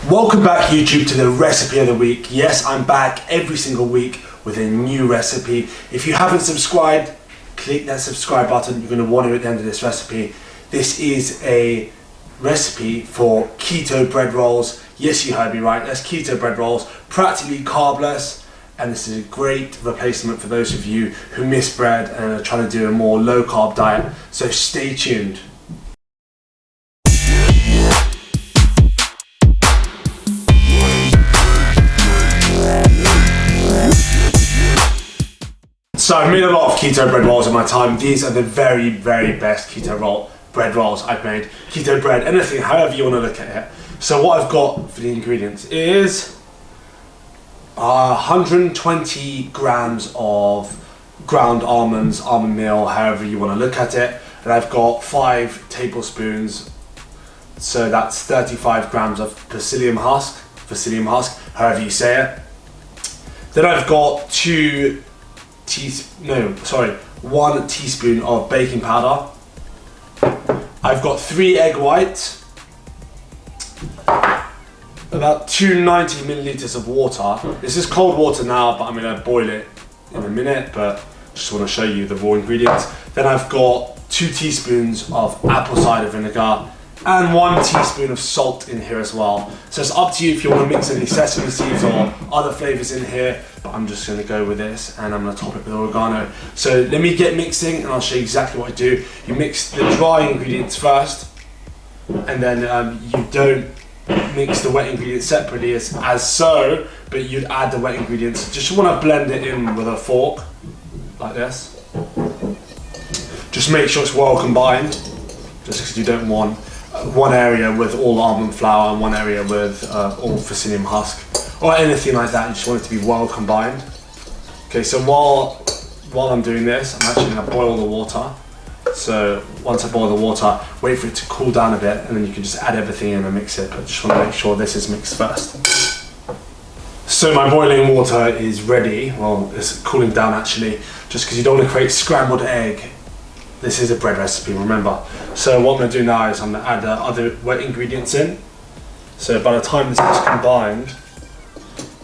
Welcome back YouTube to the recipe of the week. Yes, I'm back every single week with a new recipe. If you haven't subscribed, click that subscribe button. You're going to want it at the end of this recipe. This is a recipe for keto bread rolls. Yes, you heard me right. That's keto bread rolls, practically carbless, and this is a great replacement for those of you who miss bread and are trying to do a more low carb diet. So stay tuned. So I've made a lot of keto bread rolls in my time. These are the very, very best keto bread rolls I've made. Keto bread, anything, however you want to look at it. So what I've got for the ingredients is 120 grams of ground almonds, almond meal, however you want to look at it. And I've got 5 tablespoons, so that's 35 grams of psyllium husk, however you say it. Then I've got 1 teaspoon of baking powder. I've got 3 egg whites, about 290 milliliters of water. This is cold water now, but I'm going to boil it in a minute, but just want to show you the raw ingredients. Then I've got 2 teaspoons of apple cider vinegar and 1 teaspoon of salt in here as well. So it's up to you if you want to mix any sesame seeds or other flavors in here, but I'm just going to go with this and I'm going to top it with oregano. So let me get mixing and I'll show you exactly what I do. You mix the dry ingredients first, and then you don't mix the wet ingredients separately as so, but you'd add the wet ingredients. Just want to blend it in with a fork like this. Just make sure it's well combined, just because you don't want one area with all almond flour and one area with all psyllium husk or anything like that. You just want it to be well combined. Okay, so while I'm doing this, I'm actually going to boil the water. So once I boil the water, wait for it to cool down a bit, and then you can just add everything in and mix it. But just want to make sure this is mixed first. So my boiling water is ready. Well, it's cooling down actually, just because you don't want to create scrambled egg. This is a bread recipe, remember. So what I'm going to do now is I'm going to add other wet ingredients in. So by the time this is combined,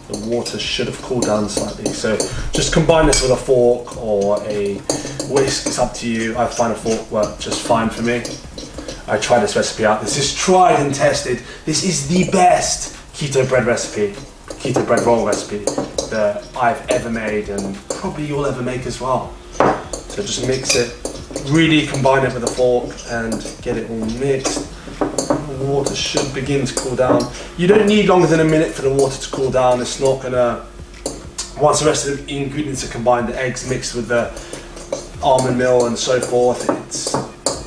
the water should have cooled down slightly. So just combine this with a fork or a whisk, it's up to you. I find a fork work just fine for me. I tried this recipe out. This is tried and tested. This is the best keto bread recipe, keto bread roll recipe that I've ever made, and probably you'll ever make as well. So just mix it. Really combine it with a fork and get it all mixed. The water should begin to cool down. You don't need longer than a minute for the water to cool down. It's not gonna, once the rest of the ingredients are combined, the eggs mixed with the almond meal and so forth, it's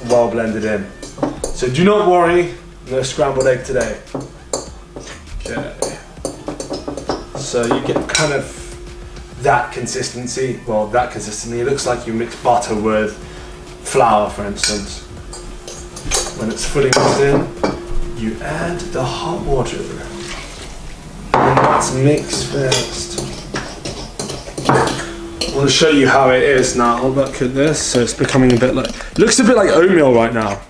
well blended in. So do not worry, no scrambled egg today. Okay. So you get kind of that consistency. Well, that consistency. It looks like you mix butter with flour, for instance. When it's fully mixed in, you add the hot water. And that's mixed first. I want to show you how it is now. Look at this. So it's becoming a bit like, looks a bit like oatmeal right now.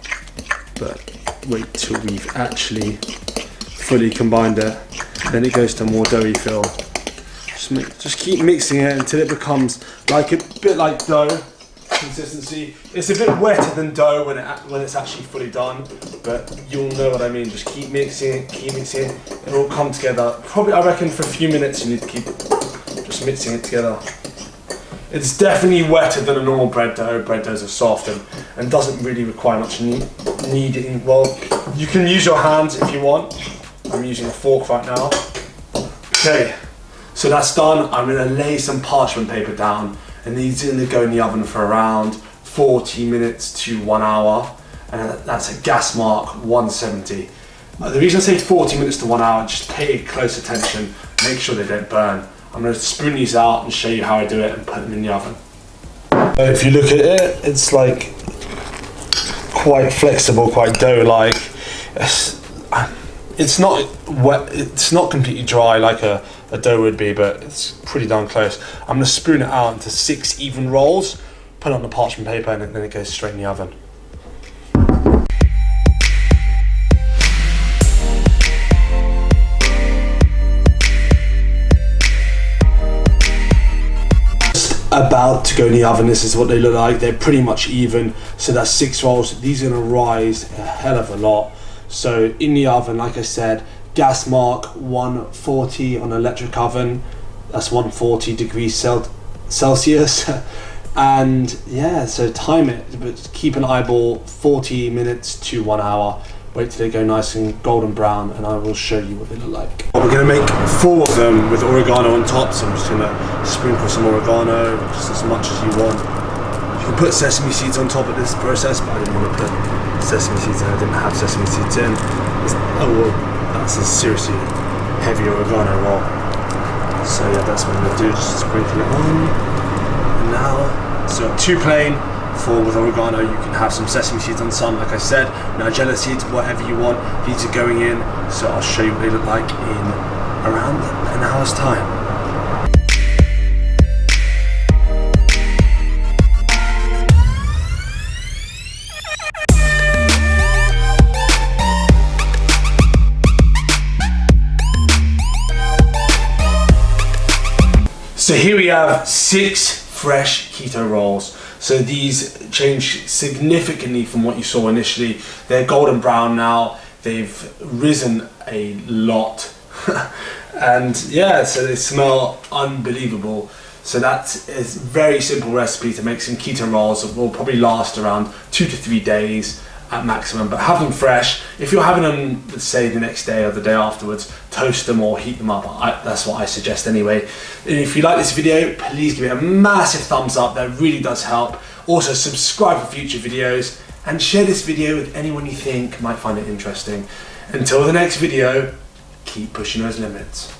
But wait till we've actually fully combined it. Then it goes to a more doughy feel. Just keep mixing it until it becomes like a bit like dough consistency. It's a bit wetter than dough when it's actually fully done, but you'll know what I mean. Just keep mixing it. It will come together. Probably, I reckon, for a few minutes you need to keep just mixing it together. It's definitely wetter than a normal bread dough. Bread doughs are soft and doesn't really require much kneading. Well, you can use your hands if you want. I'm using a fork right now. Okay, so that's done. I'm going to lay some parchment paper down, and these are going to go in the oven for around 40 minutes to 1 hour, and that's a gas mark 170. The reason I say 40 minutes to 1 hour, just pay close attention, make sure they don't burn. I'm going to spoon these out and show you how I do it and put them in the oven. If you look at it, it's like quite flexible, quite dough-like. It's not wet, it's not completely dry like a dough would be, but it's pretty darn close. I'm going to spoon it out into 6 even rolls, put it on the parchment paper, and then it goes straight in the oven. about to go in the oven. This is what they look like. They're pretty much even. So that's 6 rolls. These are gonna rise a hell of a lot. So in the oven, like I said, gas mark 140 on electric oven. That's 140 degrees Celsius. And yeah, so time it, but keep an eyeball 40 minutes to 1 hour. Wait till they go nice and golden brown, and I will show you what they look like. We're gonna make 4 of them with oregano on top, so I'm just gonna sprinkle some oregano, just as much as you want. You can put sesame seeds on top of this process, but I didn't want to put sesame seeds in. I didn't have sesame seeds in. Oh well, that's a seriously heavy oregano roll. So yeah, that's what I'm gonna do, just sprinkle it on. And now, so 2 plain, 4 with oregano. You can have some sesame seeds on some, like I said, nigella seeds, whatever you want. These are going in, so I'll show you what they look like in around an hour's time. So here we have 6 fresh keto rolls. So these change significantly from what you saw initially. They're golden brown now. They've risen a lot. And yeah, so they smell unbelievable. So that is a very simple recipe to make some keto rolls that will probably last around 2 to 3 days at maximum, but have them fresh. If you're having them, let's say the next day or the day afterwards, toast them or heat them up. That's what I suggest anyway. And if you like this video, please give it a massive thumbs up. That really does help. Also subscribe for future videos and share this video with anyone you think might find it interesting. Until the next video, keep pushing those limits.